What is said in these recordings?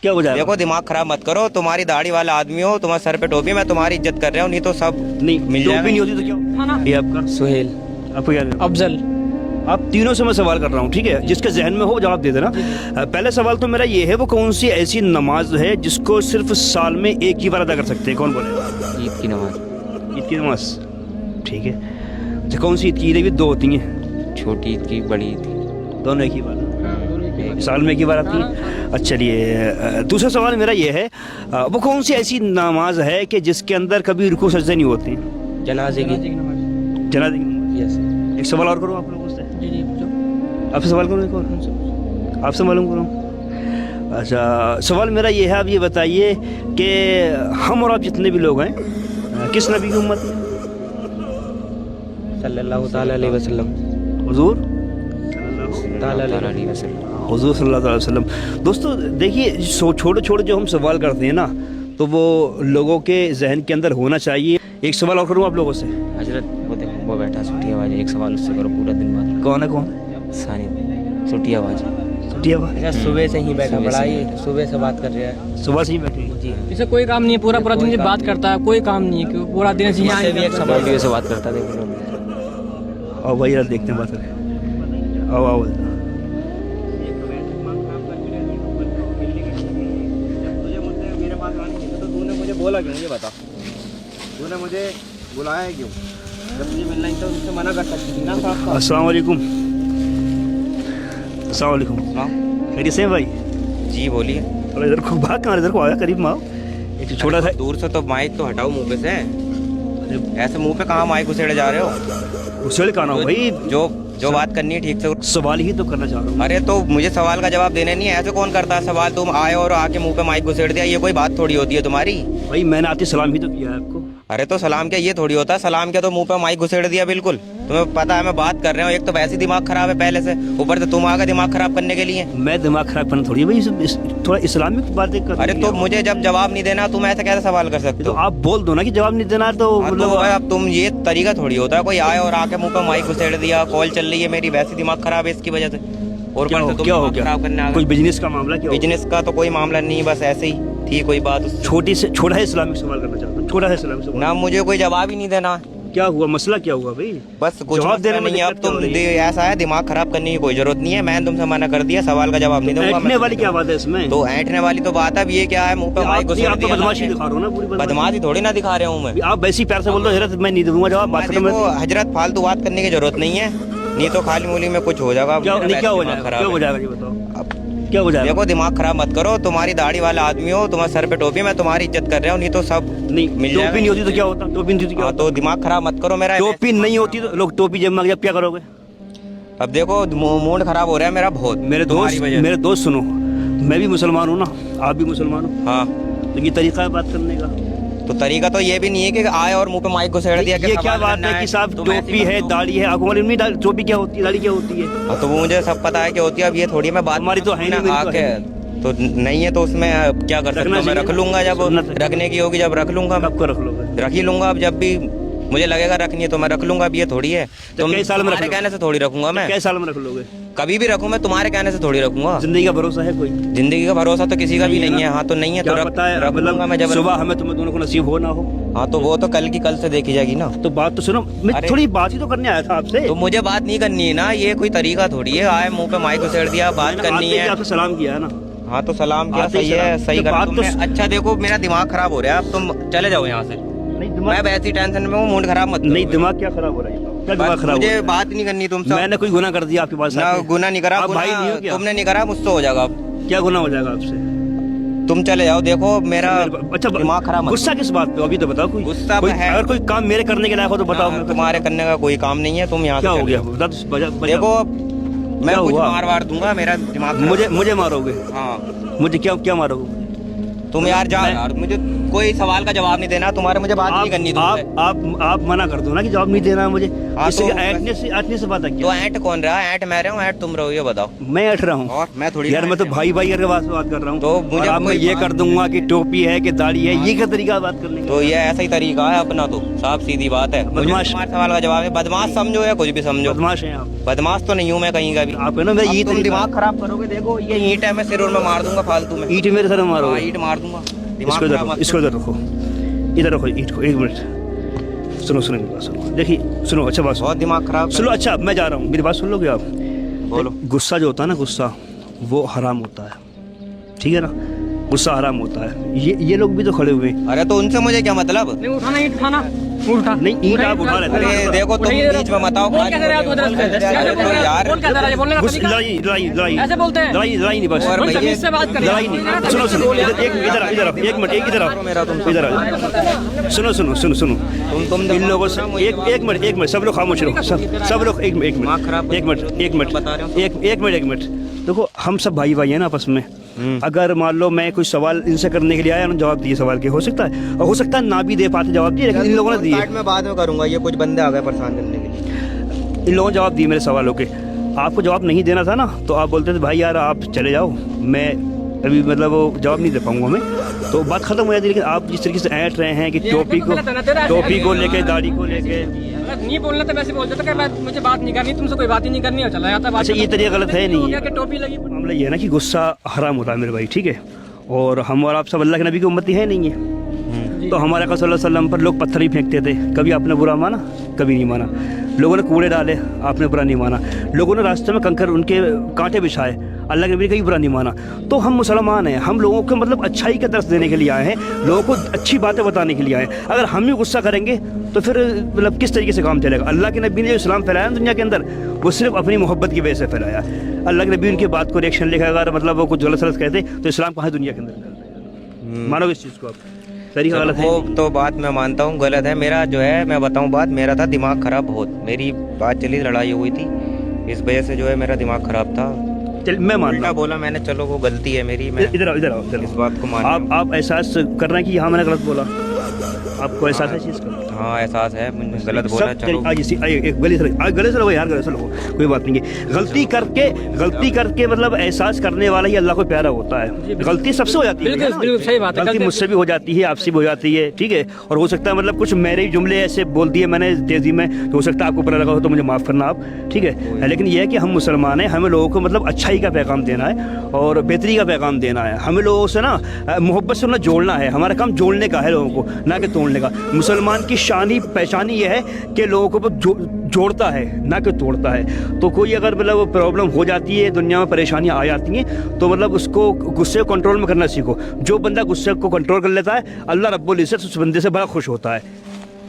क्या हो जाएगा? देखो दिमाग खराब मत करो, तुम्हारी दाढ़ी वाला आदमी हो, तुम्हारे सर पे टोपी, मैं तुम्हारी इज्जत कर रहा हूँ, नहीं तो सब नहीं मिल टोपी जाएगा। नहीं होती तो क्या? ये आपका सुहेल, आपको क्या नाम? अफजल। आप तीनों से मैं सवाल कर रहा हूँ, ठीक है? जिसके जहन में हो जवाब दे देना। पहले सवाल तो मेरा ये है, वो कौन सी ऐसी नमाज है जिसको सिर्फ साल में एक ही बार अदा कर सकते हैं? कौन बोलेगा? ईद की नमाज। ईद की नमाज, ठीक है। अच्छा, कौन सी ईद की? ईदें भी दो होती हैं, छोटी ईद की, बड़ी ईद की। दोनों एक ही बार साल में एक ही बार आती है। अच्छा, चलिए दूसरा सवाल मेरा ये है, वो कौन सी ऐसी नमाज है कि जिसके अंदर कभी रुकू सजदे नहीं होते? जनाजे की। जनाजे की नमाज। यस। एक सवाल और करूँ आप लोगों से? आपसे सवाल करूँ एक और? आपसे मालूम करूँ? अच्छा, सवाल मेरा ये है, आप ये बताइए कि हम और आप जितने भी लोग हैं किस नबी की उम्मत है? सल्लल्लाहु ताला अलैहि वसल्लम। हुजूर ताला अलैहि वसल्लम। हुजूर सल्लल्लाहु अलैहि वसल्लम। दोस्तों देखिए, छोटे छोटे जो हम सवाल करते हैं ना, तो वो लोगों के जहन के अंदर होना चाहिए। एक सवाल और करूँ आप लोगों से? हजरत वो देखो, वो बैठा सूटी आवाज, एक सवाल उससे करो पूरा दिन बाद। कौन है? कौन? सानी सूटी आवाज। सुबह से ही बैठा पड़ा है, सुबह से बात कर रहा है। सुबह से ही बैठे हैं? जी। इसे कोई काम नहीं है, पूरा पूरा दिन से बात करता है, कोई काम नहीं है, क्यों पूरा दिन से इससे भी एक सवाल से बात करता देखो। आओ भाई यार, देखते हैं, बात करें। आओ आओ। तूने मुझे बोला क्यों, ये बता। तूने मुझे बुलाया क्यों? जब मुझे मिलना ही तो उससे मना कर सकती थी ना। अस्सलाम वालेकुम। अस्सलाम वालेकुम। खैरियत से हैं भाई? जी बोलिए। थोड़ा इधर को भाग, कहाँ इधर को आया, करीब में आओ। एक छोटा सा दूर से तो माइक तो हटाओ मुंह पे से, ऐसे मुंह पे कहाँ माइक घुसेड़े जा रहे हो? उछल का ना भाई, जो बात करनी है ठीक से। सवाल ही तो करना चाह रहा हूँ। अरे तो मुझे सवाल का जवाब देने नहीं है, ऐसे कौन करता है सवाल? तुम आए और आके मुंह पे माइक घुसेड़ दिया, ये कोई बात थोड़ी होती है तुम्हारी? भाई मैंने आते सलाम ही तो किया है आपको। अरे तो सलाम क्या ये थोड़ी होता है? सलाम क्या तो मुंह पे माइक घुसेड़ दिया? बिल्कुल तुम्हें पता है मैं बात कर रहा हूँ। एक तो वैसे ही दिमाग खराब है पहले से, ऊपर से तुम आगे दिमाग खराब करने के लिए। मैं दिमाग खराब करना थोड़ी है भाई, थोड़ा इस्लामिक बातें कर। अरे तो मुझे जब जवाब नहीं देना, तुम ऐसे कैसे सवाल कर सकते तो हो? आप बोल दो ना कि जवाब नहीं देना, तो हाँ, तो अब तुम, ये तरीका थोड़ी होता है, कोई आए और आके मुंह पे माइक घुसेड़ दिया, कॉल चल रही है मेरी, वैसे दिमाग खराब है इसकी वजह से। और क्या हो गया? खराब करने आ कोई गए। बिजनेस का मामला? क्या बिजनेस का तो कोई मामला नहीं, बस ऐसे ही थी कोई बात। छोटी से छोटा है इस्लामिक सवाल करना चाहता हूँ, छोटा है इस्लामिक सवाल। ना मुझे कोई जवाब ही नहीं देना। क्या हुआ, मसला क्या हुआ भाई? बस कुछ जवाब देने में नहीं है। अब दिक्कत तुम हो रही है। ऐसा है, दिमाग खराब करने की कोई जरूरत नहीं है, मैंने तुमसे मना कर दिया, सवाल का जवाब नहीं दूंगा। ऐंठने वाली क्या बात है इसमें? तो ऐंठने वाली तो बात है, अब ये क्या है, मुंह पे माइक घुसेड़ आप तो दिया। बदमाशी दिखा रहे हो ना, पूरी बदमाशी थोड़ी ना दिखा रहा हूँ मैं। आप वैसी प्यार से बोल रहे हो, हजरत मैं नहीं दूंगा जवाब, बात खत्म देखो है। हजरत, फालतू बात करने की जरूरत नहीं है, नहीं तो खाली मूली में कुछ हो जाएगा। क्या मेरा क्या हो दिमाग जाएगा? खराब क्या हो है। जाएगा ये बताओ, अब क्या हो जाएगा? देखो दिमाग खराब मत करो, तुम्हारी दाढ़ी वाला आदमी हो, तुम्हारे सर पे टोपी, मैं तुम्हारी इज्जत कर रहा हूँ, नहीं तो सब नहीं, मिल टोपी नहीं होती तो क्या होता? टोपी नहीं होती तो क्या हाँ, होता? तो दिमाग खराब मत करो मेरा। टोपी नहीं होती तो लोग टोपी जब मांग, जब क्या करोगे? अब देखो मूड खराब हो रहा है मेरा बहुत, तुम्हारी वजह से। मेरे दोस्त सुनो, मैं भी मुसलमान हूँ ना, आप भी मुसलमान हो, हाँ, तो ये तरीका है बात करने का। तो तरीका तो ये भी नहीं है कि आए और मुंह पे माइक घुसेड़ दिया। ये क्या बात है कि साहब टोपी है, दाढ़ी है, आपको मालूम नहीं टोपी क्या होती है, दाढ़ी क्या होती है? हाँ, तो वो मुझे सब पता है कि होती है। अब ये थोड़ी मैं बात हमारी तो है नहीं, आके तो नहीं है, तो उसमें क्या कर सकता हूँ? मैं रख लूंगा, जब रखने की होगी जब रख लूंगा, मैं आपको रख लोगे, रख ही लूंगा। अब जब भी मुझे लगेगा रखनी है तो मैं रख लूंगा। अब ये थोड़ी है, तो कई साल में तुम्हारे कहने से थोड़ी रखूंगा मैं। कैसे साल में रख लोगे? कभी भी रखूं मैं, तुम्हारे कहने से थोड़ी रखूंगा। जिंदगी का भरोसा है कोई? जिंदगी का भरोसा तो किसी का भी नहीं है। हाँ, तो नहीं है तो क्या पता है, रख लूंगा मैं जब सुबह हमें तुम्हें दोनों को नसीब हो ना हो। हाँ, तो वो तो कल की कल से देखी जाएगी ना। तो बात तो सुनो, मैं अरे, थोड़ी बात ही तो करने आया था आपसे। तो मुझे बात नहीं करनी है ना, ये कोई तरीका थोड़ी है, आए मुंह पे माइक घुसेड़ दिया, बात करनी है। आपसे सलाम किया है ना? हाँ, तो सलाम क्या, आते ही सही है, सलाम। सही तो कर बात तुमने। तो अच्छा देखो, मेरा दिमाग खराब हो रहा है, अब तुम चले जाओ यहाँ से। मैं वैसी टेंशन में हूँ, मूड खराब मत करो। नहीं, दिमाग क्या खराब हो रहा है? क्या दिमाग खराब? मुझे बात नहीं करनी तुमसे। मैंने कोई गुनाह कर दिया आपके पास? ना, गुनाह नहीं करा। भाई नहीं हो क्या? तुमने नहीं करा, मुझसे हो जाएगा। क्या गुनाह हो जाएगा आपसे? तुम चले जाओ। देखो मेरा अच्छा, दिमाग खराब मत गुस्सा किस बात पे? अभी तो बताओ। कोई गुस्सा कोई, है। अगर कोई काम मेरे करने के लायक हो तो बताओ। ना, तुम्हारे करने का कोई काम नहीं है, तुम यहाँ क्या से हो चले गया? जाओ। बता तो, देखो मैं कुछ हुआ? मार दूंगा, मेरा दिमाग खराब मुझे मारोगे? है। हाँ, मुझे क्या क्या मारोगे? तुम यार जाओ यार, मुझे कोई सवाल का जवाब नहीं देना, तुम्हारे मुझे बात नहीं करनी तुमसे। आप मना कर दो ना कि जवाब नहीं देना है मुझे। हाँ, इससे तो- ऐंठने से बात है तो क्या? ऐंठ कौन रहा? ऐंठ मैं रहा हूँ, ऐंठ तुम रहो, ये बताओ। मैं ऐंठ रहा हूँ और मैं थोड़ी यार, मैं तो भाई भाई के बात कर रहा हूँ। तो मुझे और अब मैं कोई ये बात कर दूंगा कि टोपी है कि दाढ़ी है, ये क्या तरीका है बात करने का? तो ये ऐसा ही तरीका है अपना, तो साफ सीधी बात है। मुझे बदमाश। तुम्हारे सवाल का जवाब है, बदमाश समझो या कुछ भी समझो, बदमाश हैं आप। बदमाश तो नहीं हूँ मैं कहीं का भी। आप है ना, मैं अब ये तुम तरीका- दिमाग खराब करोगे, देखो ये ईंट है, मैं सिर में मार दूंगा फालतू में। ईंट मेरे सर में मारो। हाँ, ईंट मार दूंगा। दिमाग इसको इधर खराब रखो, मत इसको इधर रखो, इधर रखो ईंट को। एक मिनट सुनो, सुनो मेरी बात सुनो। देखिए सुनो, अच्छा बात बहुत सुनो, दिमाग खराब सुनो। अच्छा मैं जा रहा हूँ, मेरी बात सुन लोगे आप? बोलो। गुस्सा जो होता है ना, गुस्सा वो हराम होता है, ठीक है ना? गुस्सा हराम होता है। ये लोग भी तो खड़े हुए हैं। अरे तो उनसे मुझे क्या मतलब? नहीं उठाना, ईंट उठाना, उठा नहीं, ईंट आप उठा लेते अरे हैं। देखो तुम बीच में मत आओ। बोल कैसे रहे हो तुम इधर से? कैसे बोल रहे हो? यार बोल कैसे रहे हो? बोलने का तरीका लड़ाई लड़ाई लड़ाई ऐसे बोलते हैं? लड़ाई नहीं बस। और बोल, भैया- तमीज से बात कर रहे लड़ाई हैं। नहीं, सुनो सुनो, इधर एक इधर इधर आओ, एक मिनट, एक इधर आओ, इधर आओ, सुनो सुनो सुनो सुनो। तुम इन लोगों से एक मिनट, सब लोग खामोश रहो, सब लोग एक मिनट, दिमाग खराब एक मिनट, एक मिनट, बता रहे हो। एक मिनट। देखो हम सब भाई भाई हैं ना आपस में। अगर मान लो मैं कुछ सवाल इनसे करने के लिए आया ना, जवाब दिए सवाल के, हो सकता है, और हो सकता है ना भी दे पाते जवाब दिए, लेकिन इन लोगों ने दिए। काट मैं बाद में करूंगा, ये कुछ बंदे आ गए परेशान करने के लिए। इन लोगों ने जवाब दिए मेरे सवालों के। आपको जवाब नहीं देना था ना, तो आप बोलते थे भाई यार आप चले जाओ, मैं अभी मतलब वो जवाब नहीं दे पाऊंगा मैं, तो बात खत्म हो जाती। लेकिन आप जिस तरीके से ऐंठ रहे हैं कि टोपी को लेके, दाढ़ी को लेके, नहीं बोलना तो वैसे बोलते थे कि मुझे बात नहीं करनी, तुमसे कोई बात ही नहीं करनी, और चला जाता है। अच्छा ये तरीका गलत है नहीं है। टोपी लगी। मामला ये है ना कि गुस्सा हराम होता है मेरे भाई, ठीक है? और हम और आप सब अल्लाह के नबी की उम्मती है नहीं है, तो हमारे आका सल्लल्लाहु अलैहि वसल्लम पर लोग पत्थर ही फेंकते थे। कभी आपने बुरा माना? कभी नहीं माना। लोगों ने कूड़े डाले, आपने बुरा नहीं माना। लोगों ने रास्ते में कंकर उनके कांटे बिछाए, अल्लाह के नबी ने कभी बुरा नहीं माना। तो हम मुसलमान हैं, हम लोगों को मतलब अच्छाई का दर्स देने के लिए आए हैं, लोगों को अच्छी बातें बताने के लिए आए हैं। अगर हम ही गुस्सा करेंगे तो फिर मतलब किस तरीके से काम चलेगा? अल्लाह के नबी ने जो इस्लाम फैलाया ना दुनिया के अंदर, वो सिर्फ अपनी मोहब्बत की वजह से फैलाया। अल्लाह के नबी उनकी बात को रिएक्शन लेकर अगर मतलब वो कुछ गलत सलत कहते तो इस्लाम कहाँ दुनिया के अंदर फैलता? मानो इस चीज़ को आप, तरीका गलत है। वो तो बात मैं मानता हूँ गलत है। मेरा जो है, मैं बताऊँ बात, मेरा था दिमाग खराब बहुत। मेरी बात चली, लड़ाई हुई थी, इस वजह से जो है मेरा दिमाग खराब था। चल मैं मानता उल्टा हूँ। बोला मैंने, चलो वो गलती है मेरी। मैं इधर आओ, इधर आओ, इधर इस आओ। बात को मान आप एहसास कर रहे हैं कि यहाँ मैंने गलत बोला? आपको एहसास है चीज़ का? हाँ एहसास है, मुझे गलत बोला। सब चलो आज इसी एक गले से लगो यार, गले से लगो, कोई बात नहीं है। गलती करके मतलब एहसास करने वाला ही अल्लाह को प्यारा होता है। गलती सबसे हो जाती है, बिल्कुल, बिल्कुल सही बात है। गलती मुझसे भी हो जाती है, आपसे भी हो जाती है, ठीक है? और हो सकता है मतलब कुछ मेरे जुमले ऐसे बोल दिए मैंने तेजी में, तो हो सकता है आपको बुरा लगा हो, तो मुझे माफ़ करना आप, ठीक है? लेकिन यह है कि हम मुसलमान हैं, हमें लोगों को मतलब अच्छाई का पैगाम देना है और बेहतरी का पैगाम देना है। हमें लोगों से ना मोहब्बत से ना जोड़ना है। हमारा काम जोड़ने का है लोगों को, ना कि तोड़ने का। मुसलमान की शान ही पहचान ही है कि लोगों को जोड़ता है, ना कि तोड़ता है। तो कोई अगर मतलब प्रॉब्लम हो जाती है, दुनिया में परेशानियां आ जाती हैं, तो मतलब उसको गुस्से को कंट्रोल में करना सीखो। जो बंदा गुस्से को कंट्रोल कर लेता है, अल्लाह रब्बुल इज्जत उस बंदे से बड़ा खुश होता है,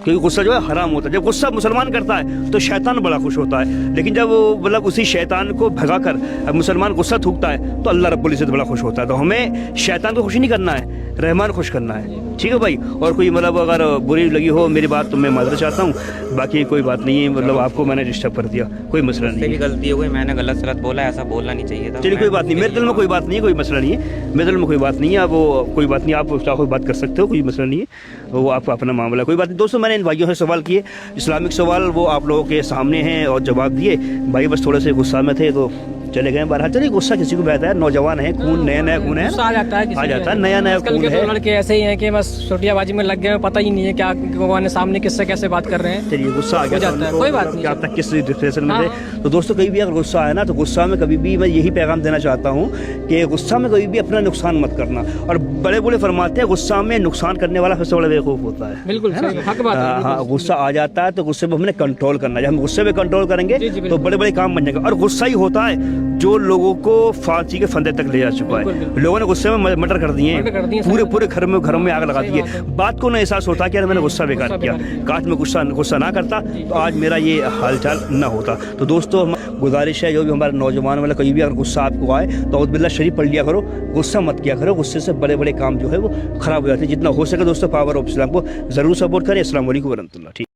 क्योंकि गुस्सा जो है हराम होता है। जब गुस्सा मुसलमान करता है तो शैतान बड़ा खुश होता है, लेकिन जब वो मतलब उसी शैतान को भगाकर मुसलमान गुस्सा थूकता है तो अल्लाह रब्बुल इज्जत बड़ा खुश होता है। तो हमें शैतान को खुश नहीं करना है, रहमान खुश करना है, ठीक है भाई? और कोई मतलब अगर बुरी लगी हो मेरी बात तो मैं माजरत चाहता हूँ, बाकी कोई बात नहीं है। मतलब आपको मैंने डिस्टर्ब कर दिया, कोई मसला नहीं भी है। गलती हो गई, मैंने गलत सलत बोला, ऐसा बोलना नहीं चाहिए था। चलिए कोई बात नहीं, मेरे दिल में कोई बात नहीं है, कोई मसला नहीं है, मेरे दिल में कोई बात नहीं है। वो कोई बात नहीं, आप चाहो बात कर सकते हो, कोई मसला नहीं है, वो आपका अपना मामला है, कोई बात नहीं। दोस्तों मैंने इन भाइयों से सवाल किए, इस्लामिक सवाल, वो आप लोगों के सामने हैं और जवाब दिए। भाई बस थोड़े से गुस्सा में थे तो चले गए बाहर। चलिए गुस्सा किसी को बहता है, नौजवान है, खून नया खून है, आ जाता है, आ जाता है, नया आजकल खून के है। तो लड़के ऐसे ही हैं कि बस छोटियाबाजी में लग गए, पता ही नहीं है क्या भगवान सामने किससे कैसे बात कर रहे हैं। चलिए गुस्सा आ गया जाता है, उनको, कोई बात नहीं। क्या तक किस डिप्रेशन में हाँ। थे। तो दोस्तों कभी भी अगर गुस्सा आए ना, तो गुस्सा में कभी भी मैं यही पैगाम देना चाहता हूँ कि गुस्सा में कभी भी अपना नुकसान मत करना। और बड़े बूढ़े फरमाते हैं गुस्सा में नुकसान करने वाला सबसे बड़ा बेवकूफ़ होता है। बिल्कुल सही, हक बात है। हाँ, गुस्सा आ जाता है तो गुस्से पे हमने कंट्रोल करना है। जब हम गुस्से पे कंट्रोल करेंगे जी, तो बड़े बड़े काम बन जाएंगे। और गुस्सा ही होता है जो लोगों को फांसी के फंदे तक ले जा चुका है। बिल्कुल। लोगों ने गुस्से में मर्डर कर दिए मर्डर कर दिए, हैं, सही पूरे घरों में आग लगा दी है। बात को ना एहसास होता कि यार मैंने गुस्सा बेकार गुस्सा किया, बेकार काश मैं गुस्सा ना करता तो आज मेरा ये हालचाल ना होता। तो दोस्तों गुजारिश है, जो भी हमारे नौजवान वाला कहीं भी अगर गुस्सा आपको आए तो औज़ शरीफ पढ़ लिया करो, गुस्सा मत किया करो। गुस्से से बड़े बड़े काम जो है वो खराब हो जाते हैं। जितना हो सके दोस्तों पावर ऑफ इस्लाम को ज़रूर सपोर्ट करें। अस्सलाम वालेकुम वरहमतुल्लाह। ठीक।